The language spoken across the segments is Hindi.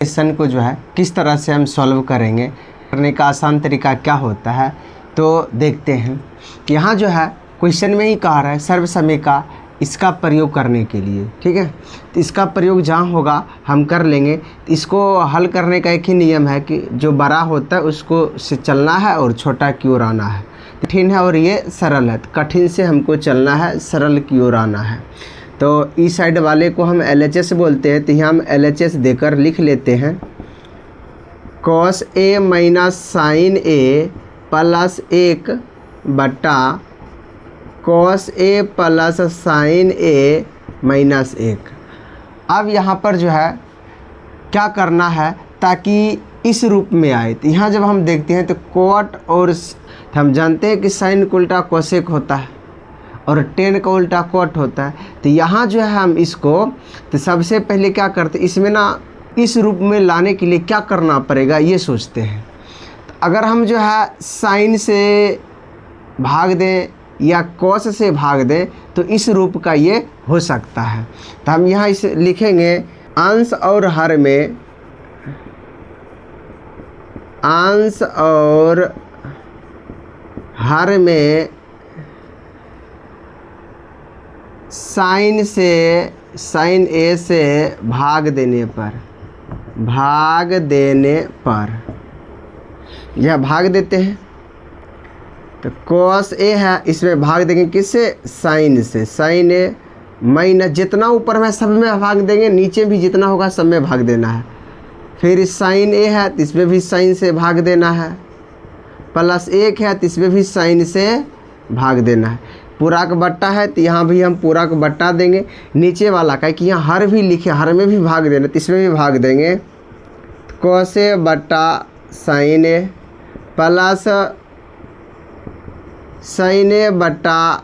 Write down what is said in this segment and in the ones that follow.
क्वेश्चन को जो है किस तरह से हम सॉल्व करेंगे, करने का आसान तरीका क्या होता है, तो देखते हैं। यहाँ जो है क्वेश्चन में ही कहा रहा है सर्वसमय का इसका प्रयोग करने के लिए, ठीक है। तो इसका प्रयोग जहाँ होगा हम कर लेंगे। इसको हल करने का एक ही नियम है कि जो बड़ा होता है उसको से चलना है और छोटा की ओर आना है। कठिन है और ये सरल है, तो कठिन से हमको चलना है, सरल की ओर आना है। तो इस साइड वाले को हम LHS बोलते हैं, तो यहाँ हम LHS देकर लिख लेते हैं cos A minus sin A plus 1 बटा cos A plus sin A minus 1। अब यहाँ पर जो है क्या करना है ताकि इस रूप में आए। तो यहाँ जब हम देखते हैं तो कोट और हम जानते हैं कि साइन का उल्टा कोसेक होता है और टेन का उल्टा कोट होता है। तो यहाँ जो है हम इसको तो सबसे पहले क्या करते हैं, इसमें ना इस रूप में लाने के लिए क्या करना पड़ेगा ये सोचते हैं। तो अगर हम जो है साइन से भाग दें या कोस से भाग दें तो इस रूप का ये हो सकता है। तो हम यहाँ इसे लिखेंगे अंश और हर में, अंश और हर में साइन A से भाग देने पर यह भाग देते हैं। तो cos A है, इसमें भाग देंगे किससे, साइन से। साइन A माइनस जितना ऊपर में सब में भाग देंगे, नीचे भी जितना होगा सब में भाग देना है। फिर साइन A है तो इसमें भी साइन से भाग देना है, प्लस 1 है तो इसमें भी साइन से भाग देना है। पूरा का बट्टा है तो यहाँ भी हम पूरा का बट्टा देंगे। नीचे वाला का कि यहाँ हर भी लिखे, हर में भी भाग देना तो इसमें भी भाग देंगे। cos A बट्टा sine A plus sine A बट्टा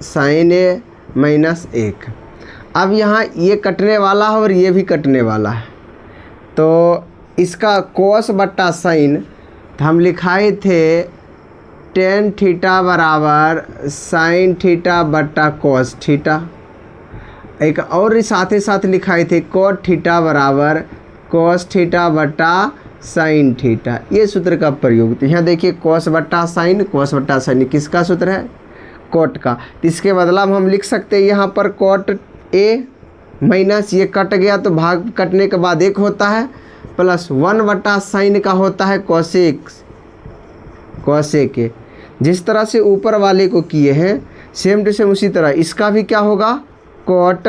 साइन A माइनस 1। अब यहाँ ये कटने वाला है और ये भी कटने वाला है, तो इसका cos बट्टा साइन तो हम लिखाए थे टेन थीटा बराबर साइन थीटा बट्टा cos थीटा। एक और साथ ही साथ लिखाए थे cot थीटा बराबर cos थीटा बट्टा साइन थीटा। ये सूत्र का प्रयोग। तो यहाँ देखिए cos बट्टा साइन किसका सूत्र है, कोट का। तो इसके बदला हम लिख सकते हैं यहाँ पर cot A माइनस ये कट गया तो भाग कटने के बाद 1 होता है, प्लस 1 बटा साइन का होता है कोसेक के। जिस तरह से ऊपर वाले को किए हैं सेम टू सेम उसी तरह इसका भी क्या होगा, कोट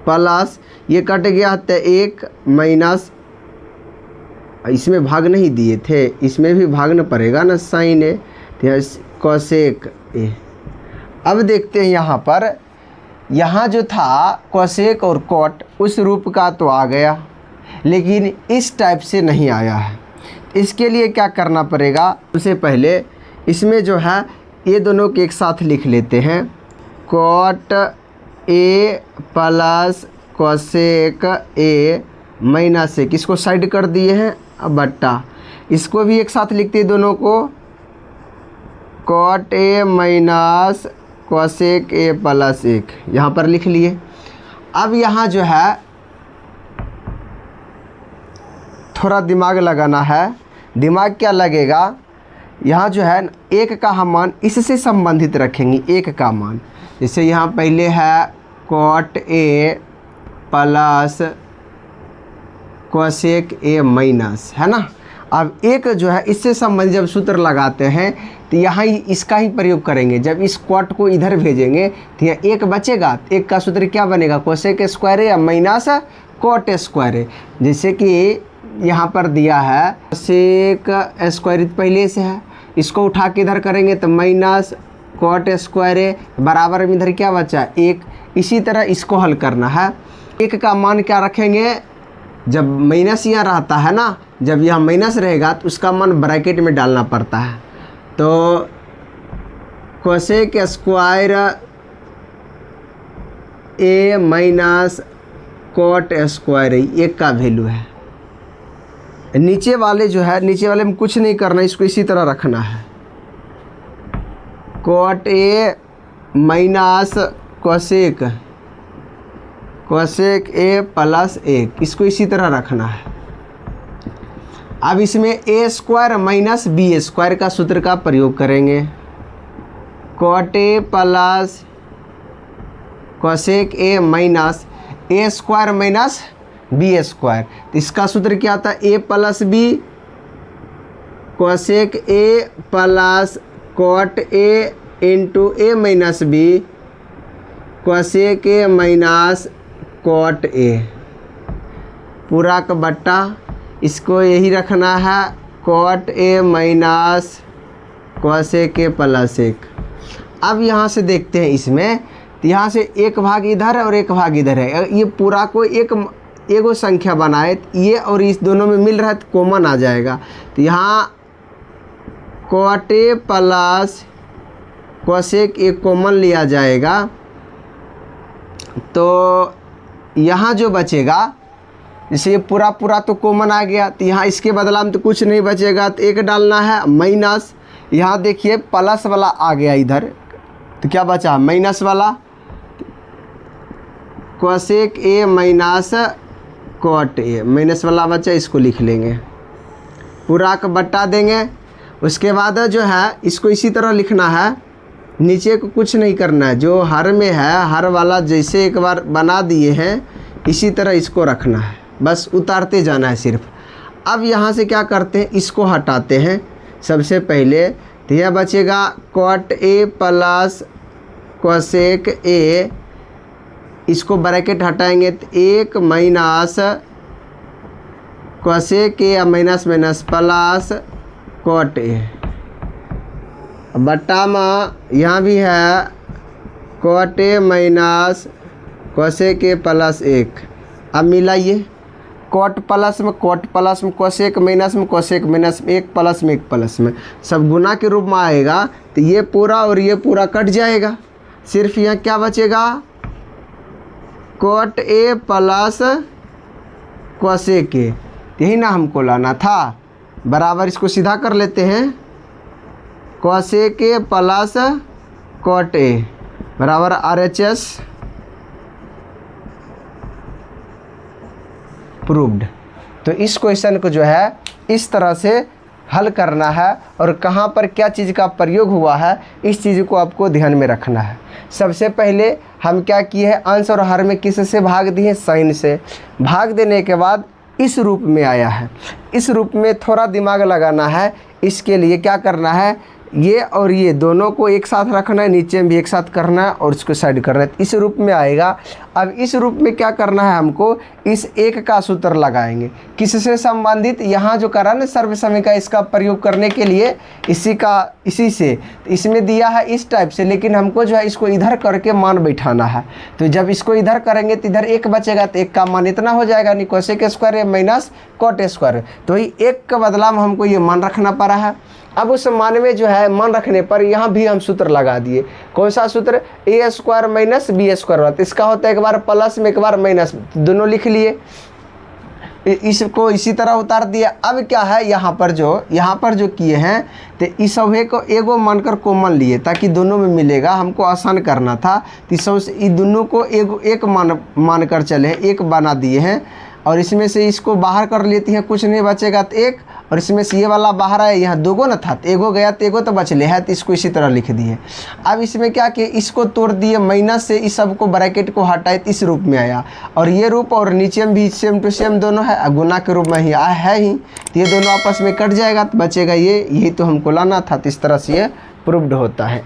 प्लस ये कट गया तो 1 माइनस, इसमें भाग नहीं दिए थे, इसमें भी भागना पड़ेगा ना, साइन ए कोसेक ए। अब देखते हैं यहाँ पर, यहाँ जो था कोसेक और कोट उस रूप का तो आ गया, लेकिन इस टाइप से नहीं आया है। इसके लिए क्या करना पड़ेगा, सबसे पहले इसमें जो है ये दोनों के एक साथ लिख लेते हैं। Cot A plus cosec A minus 1, इसको साइड कर दिए हैं। अब बट्टा इसको भी एक साथ लिखते हैं दोनों को, cot A minus cosec A plus 1 यहाँ पर लिख लिए। अब यहाँ जो है थोड़ा दिमाग लगाना है। दिमाग क्या लगेगा, यहाँ जो है 1 का हम मान इससे संबंधित रखेंगे, 1 का मान। जैसे यहाँ पहले है cot A plus cosec A minus, है ना। अब 1 जो है इससे संबंधित जब सूत्र लगाते हैं तो यहाँ इसका ही प्रयोग करेंगे। जब इस कोट को इधर भेजेंगे तो यहाँ 1 बचेगा, 1 का सूत्र क्या बनेगा, कोसेक स्क्वायर या माइनस कोट स्क्वायर। जैसे कि यहाँ पर दिया है कोसेक स्क्वायर पहले से है, इसको उठा के इधर करेंगे तो माइनस कोट स्क्वायर बराबर में इधर क्या बचा, 1। इसी तरह इसको हल करना है। 1 का मान क्या रखेंगे, जब माइनस यहाँ रहता है ना, जब यहाँ माइनस रहेगा तो उसका मान ब्रैकेट में डालना पड़ता है। तो cosec square A minus cot square 1 का वैल्यू है। नीचे वाले जो है, नीचे वाले में कुछ नहीं करना, इसको इसी तरह रखना है। Cot A minus cosec cosec A plus 1, इसको इसी तरह रखना है। अब इसमें a square minus b square का सूत्र का प्रयोग करेंगे। Cot A plus cosec A minus a square minus b square, तो इसका सूत्र क्या आता है? A plus b cosec A plus cot a into a minus b cosec A minus cot a, पूरा का बट्टा इसको यही रखना है, cot A minus cosec A plus 1। अब यहाँ से देखते हैं इसमें, तो यहाँ से एक भाग इधर है और एक भाग इधर है, ये पूरा को एगो संख्या बनाए, ये और इस दोनों में मिल रहा है तो कॉमन आ जाएगा। तो यहाँ cot A plus cosec A common लिया जाएगा, तो यहाँ जो बचेगा, जैसे ये पूरा तो कॉमन आ गया, तो यहाँ इसके बदला में तो कुछ नहीं बचेगा, तो एक डालना है माइनस, यहाँ देखिए प्लस वाला आ गया इधर, तो क्या बचा? माइनस वाला, cosec A minus cot A, minus वाला बचा, इसको लिख लेंगे, पूरा का बट्टा देंगे। उसके बाद जो है इसको इसी तरह लिखना है, नीचे को कुछ नहीं करना है, जो हर में है हर वाला जैसे एक बार बना दिए हैं इसी तरह इसको रखना है, बस उतारते जाना है सिर्फ। अब यहाँ से क्या करते हैं, इसको हटाते हैं सबसे पहले, तो यह बचेगा cot A plus cosec A, इसको ब्रैकेट हटाएंगे तो 1 minus cosec A minus minus plus cot A, बट्टा में यहाँ भी है cot A minus cosec A plus 1। अब मिलाइए, कॉट प्लस में कोसेक माइनस में कोसेक माइनस में 1 प्लस में 1 प्लस में, सब गुना के रूप में आएगा, तो ये पूरा और ये पूरा कट जाएगा, सिर्फ यहाँ क्या बचेगा? Cot A plus cosec A, यही ना हमको लाना था, बराबर इसको सीधा कर लेते हैं, cosec A plus cot A बराबर RHS प्रूव्ड। तो इस क्वेश्चन को जो है इस तरह से हल करना है, और कहाँ पर क्या चीज़ का प्रयोग हुआ है इस चीज़ को आपको ध्यान में रखना है। सबसे पहले हम क्या किए हैं, अंश और हर में किस से भाग दिए? साइन से। भाग देने के बाद इस रूप में आया है, इस रूप में थोड़ा दिमाग लगाना है। इसके लिए क्या करना है, ये और ये दोनों को एक साथ रखना है, नीचे में भी एक साथ करना है और इसको साइड करना है, इस रूप में आएगा। अब इस रूप में क्या करना है, हमको इस एक का सूत्र लगाएंगे, किससे संबंधित? यहाँ जो करा ना सर्वसमय का, इसका प्रयोग करने के लिए इसी से इसमें दिया है इस टाइप से, लेकिन हमको जो है इसको इधर करके मान बैठाना है। तो जब इसको इधर करेंगे तो इधर एक बचेगा, तो एक का मान इतना हो जाएगा, नहीं cosec square minus cot square, तो ही एक का बदला में हमको ये मान रखना पड़ा है। अब उस मान में जो है मान रखने पर यहाँ भी हम सूत्र लगा दिए। कौन सा सूत्र? ए स्क्वायर माइनस बी स्क्वायर होता है, इसका होता है एक बार प्लस में एक बार माइनस, दोनों लिख लिए, इसको इसी तरह उतार दिया। अब क्या है, यहाँ पर जो किए हैं, तो इस सभी को एगो मानकर कॉमन लिए ताकि दोनों में मिलेगा, हमको आसान करना था। तो इन दोनों को एक मानकर चले, एक बना दिए हैं, और इसमें से इसको बाहर कर लेती हैं, कुछ नहीं बचेगा तो एक, और इसमें से ये वाला बाहर आया, यहाँ दोगो न था, तो एगो गया तो एगो तो बचले है, तो इसको इसी तरह लिख दिए। अब इसमें क्या किए, इसको तोड़ दिए, माइनस से इस सब को ब्रैकेट को हटाए तो इस रूप में आया, और ये रूप और नीचे में भी सेम टू सेम दोनों है, गुना के रूप में ही है ही, तो ये दोनों आपस में कट जाएगा, तो बचेगा ये, यही तो हमको लाना था। तो इस तरह से ये प्रूव्ड होता है।